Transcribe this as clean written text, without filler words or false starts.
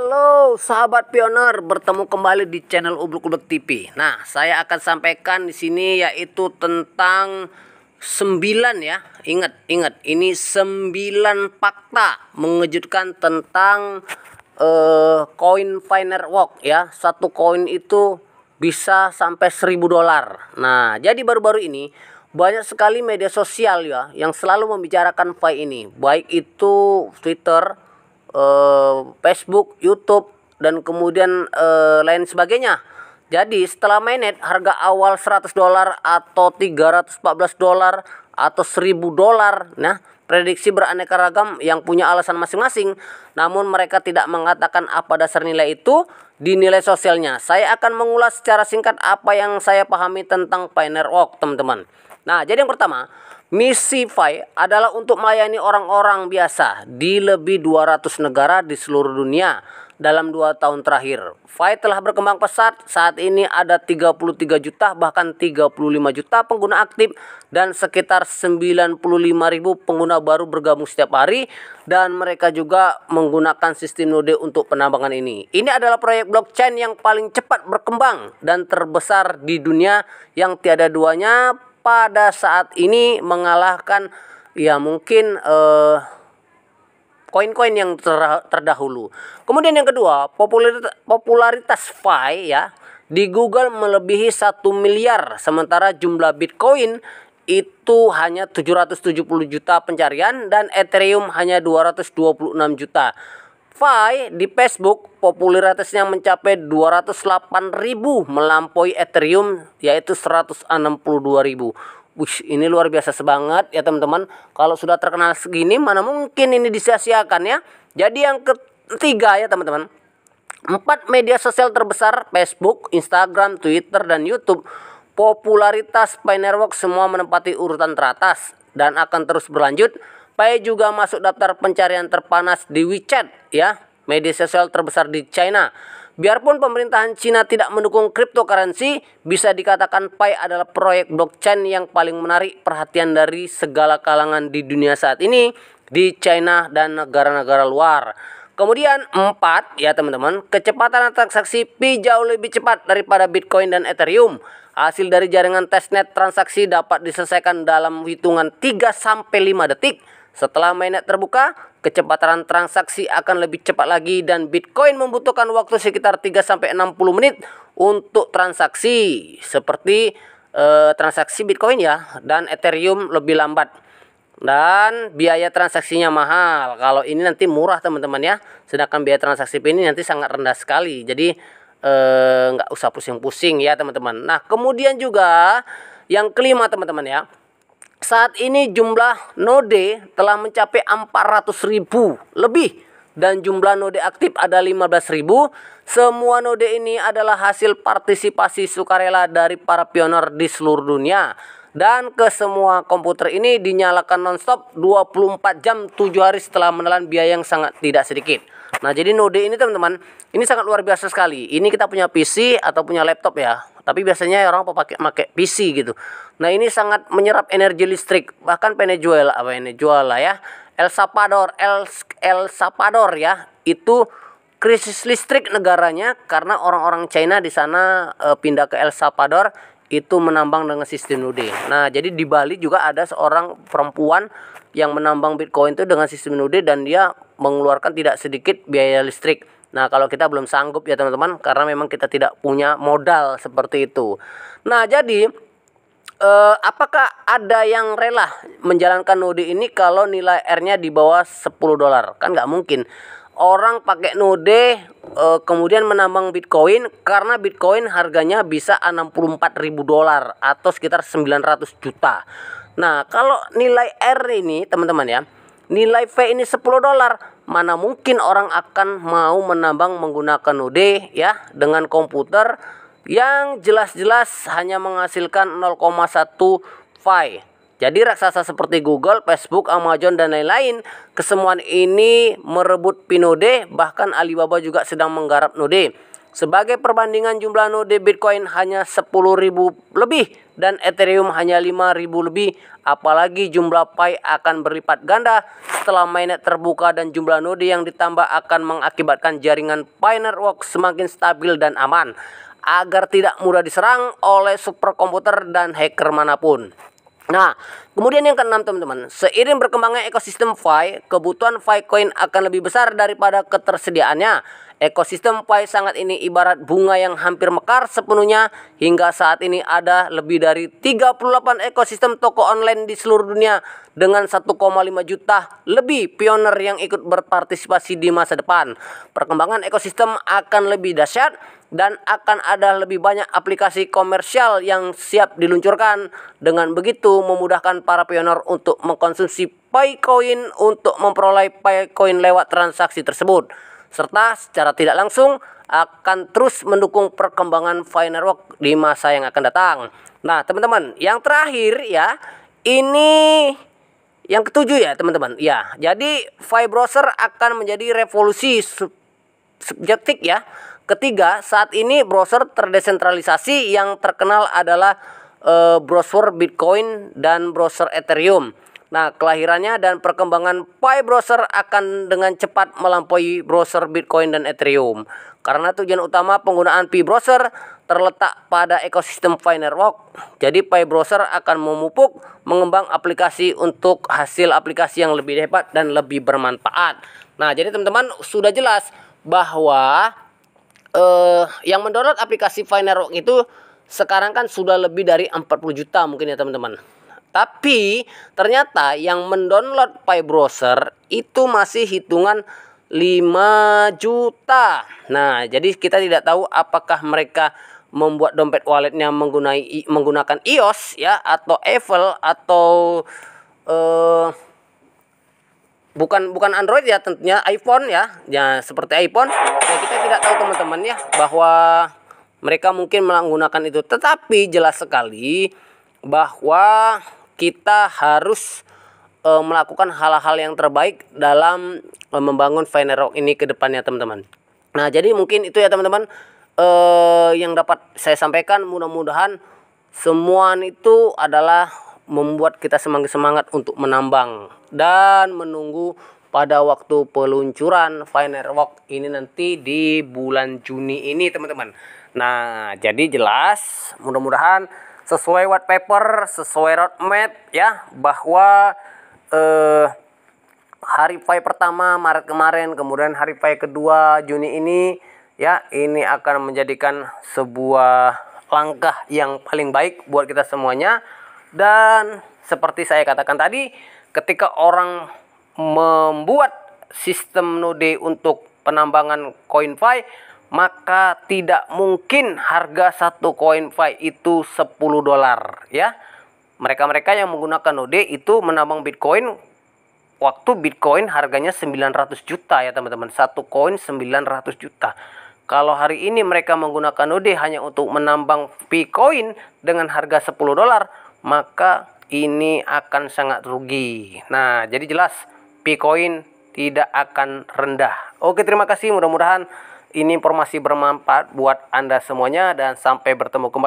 Halo sahabat pioner, bertemu kembali di channel Ubluk-Ubluk TV. Nah, saya akan sampaikan di sini yaitu tentang 9 ya. Ingat, ini 9 fakta mengejutkan tentang koin Fireworks ya. Satu koin itu bisa sampai $1.000. Nah, jadi baru-baru ini banyak sekali media sosial ya yang selalu membicarakan Fi ini, baik itu Twitter, Facebook, YouTube, dan kemudian lain sebagainya. Jadi setelah mainnet harga awal $100 atau $314 atau $1.000, nah prediksi beraneka ragam yang punya alasan masing-masing, namun mereka tidak mengatakan apa dasar nilai itu di nilai sosialnya. Saya akan mengulas secara singkat apa yang saya pahami tentang Fireworks, teman-teman. Nah, jadi yang pertama, misi Fi adalah untuk melayani orang-orang biasa di lebih 200 negara di seluruh dunia dalam 2 tahun terakhir. Fi telah berkembang pesat, saat ini ada 33 juta bahkan 35 juta pengguna aktif dan sekitar 95.000 pengguna baru bergabung setiap hari, dan mereka juga menggunakan sistem node untuk penambangan ini. Ini adalah proyek blockchain yang paling cepat berkembang dan terbesar di dunia yang tiada duanya pada saat ini, mengalahkan ya mungkin koin-koin yang terdahulu. Kemudian yang kedua, popularitas Fi ya di Google melebihi 1 miliar, sementara jumlah Bitcoin itu hanya 770 juta pencarian dan Ethereum hanya 226 juta. Fi di Facebook popularitasnya mencapai 208.000, melampaui Ethereum yaitu 162.000. Wih, ini luar biasa banget ya teman-teman. Kalau sudah terkenal segini, mana mungkin ini disia-siakan ya. Jadi yang ketiga ya teman-teman, 4 media sosial terbesar Facebook, Instagram, Twitter, dan YouTube, popularitas Fireworks semua menempati urutan teratas dan akan terus berlanjut. Pi juga masuk daftar pencarian terpanas di WeChat ya, media sosial terbesar di China. Biarpun pemerintahan Cina tidak mendukung cryptocurrency, bisa dikatakan Pi adalah proyek blockchain yang paling menarik perhatian dari segala kalangan di dunia saat ini di China dan negara-negara luar. Kemudian 4 ya teman-teman, kecepatan transaksi Pi jauh lebih cepat daripada Bitcoin dan Ethereum. Hasil dari jaringan testnet transaksi dapat diselesaikan dalam hitungan 3-5 detik. Setelah mainnet terbuka, kecepatan transaksi akan lebih cepat lagi dan Bitcoin membutuhkan waktu sekitar 3-60 menit untuk transaksi seperti transaksi Bitcoin ya, dan Ethereum lebih lambat. Dan biaya transaksinya mahal. Kalau ini nanti murah teman-teman ya. Sedangkan biaya transaksi ini nanti sangat rendah sekali. Jadi nggak usah pusing-pusing ya teman-teman. Nah, kemudian juga yang kelima teman-teman ya, saat ini jumlah node telah mencapai 400.000 lebih dan jumlah node aktif ada 15.000. Semua node ini adalah hasil partisipasi sukarela dari para pioner di seluruh dunia. Dan ke semua komputer ini dinyalakan nonstop 24 jam 7 hari setelah menelan biaya yang sangat tidak sedikit. Nah, jadi node ini teman-teman, ini sangat luar biasa sekali. Ini kita punya PC atau punya laptop ya. Tapi biasanya orang pakai PC gitu. Nah, ini sangat menyerap energi listrik. Bahkan Venezuela lah ya. El Salvador ya, itu krisis listrik negaranya karena orang-orang China di sana pindah ke El Salvador itu menambang dengan sistem node. Nah, jadi di Bali juga ada seorang perempuan yang menambang Bitcoin itu dengan sistem node dan dia mengeluarkan tidak sedikit biaya listrik. Nah, kalau kita belum sanggup ya teman-teman, karena memang kita tidak punya modal seperti itu. Nah, jadi apakah ada yang rela menjalankan node ini kalau nilai R-nya di bawah $10? Kan nggak mungkin. Orang pakai node kemudian menambang Bitcoin karena Bitcoin harganya bisa $64.000 atau sekitar 900 juta. Nah, kalau nilai R ini teman-teman ya, nilai V ini $10, mana mungkin orang akan mau menambang menggunakan node ya dengan komputer yang jelas-jelas hanya menghasilkan 0,1 Fi. Jadi raksasa seperti Google, Facebook, Amazon, dan lain-lain, kesemuan ini merebut Pi node, bahkan Alibaba juga sedang menggarap node. Sebagai perbandingan jumlah node Bitcoin hanya 10.000 lebih dan Ethereum hanya 5.000 lebih. Apalagi jumlah Pi akan berlipat ganda setelah mainnet terbuka dan jumlah node yang ditambah akan mengakibatkan jaringan Pi Network semakin stabil dan aman agar tidak mudah diserang oleh superkomputer dan hacker manapun. Nah, kemudian yang keenam teman-teman, seiring berkembangnya ekosistem Pi, kebutuhan Ficoin akan lebih besar daripada ketersediaannya. Ekosistem Pi sangat ini ibarat bunga yang hampir mekar sepenuhnya. Hingga saat ini ada lebih dari 38 ekosistem toko online di seluruh dunia dengan 1,5 juta lebih pioner yang ikut berpartisipasi di masa depan. Perkembangan ekosistem akan lebih dahsyat dan akan ada lebih banyak aplikasi komersial yang siap diluncurkan. Dengan begitu memudahkan para pioner untuk mengkonsumsi Picoin untuk memperoleh Picoin lewat transaksi tersebut, serta secara tidak langsung akan terus mendukung perkembangan Pi Network di masa yang akan datang. Nah teman-teman, yang terakhir ya, ini yang ketujuh ya teman-teman. Ya, jadi Pi browser akan menjadi revolusi subjektif ya. Ketiga, saat ini browser terdesentralisasi yang terkenal adalah browser Bitcoin dan browser Ethereum. Nah, kelahirannya dan perkembangan Pi browser akan dengan cepat melampaui browser Bitcoin dan Ethereum. Karena tujuan utama penggunaan Pi browser terletak pada ekosistem Pi Network. Jadi Pi browser akan memupuk mengembang aplikasi untuk hasil aplikasi yang lebih hebat dan lebih bermanfaat. Nah, jadi teman-teman sudah jelas bahwa yang mendownload aplikasi Pi Network itu sekarang kan sudah lebih dari 40 juta mungkin ya teman-teman. Tapi ternyata yang mendownload Pi browser itu masih hitungan 5 juta. Nah, jadi kita tidak tahu apakah mereka membuat dompet walletnya menggunakan iOS ya atau Apple atau bukan Android ya, tentunya iPhone ya. Ya seperti iPhone. Ya kita tidak tahu teman-teman ya bahwa mereka mungkin menggunakan itu. Tetapi jelas sekali bahwa kita harus melakukan hal-hal yang terbaik dalam membangun Pi Network ini ke depannya teman-teman. Nah, jadi mungkin itu ya teman-teman yang dapat saya sampaikan. Mudah-mudahan semua itu adalah membuat kita semakin semangat untuk menambang dan menunggu pada waktu peluncuran Pi Network ini nanti di bulan Juni ini teman-teman. Nah, jadi jelas mudah-mudahan sesuai white paper, sesuai roadmap ya, bahwa hari Pi pertama Maret kemarin, kemudian hari Pi kedua Juni ini ya, ini akan menjadikan sebuah langkah yang paling baik buat kita semuanya. Dan seperti saya katakan tadi, ketika orang membuat sistem node untuk penambangan koin Pi, maka tidak mungkin harga satu koin Pi itu 10 dolar ya. Mereka-mereka yang menggunakan node itu menambang Bitcoin waktu Bitcoin harganya 900 juta ya teman-teman. Satu koin 900 juta. Kalau hari ini mereka menggunakan node hanya untuk menambang Picoin dengan harga 10 dolar, maka ini akan sangat rugi. Nah, jadi jelas Picoin tidak akan rendah. Oke, terima kasih. Mudah-mudahan ini informasi bermanfaat buat Anda semuanya dan sampai bertemu kembali.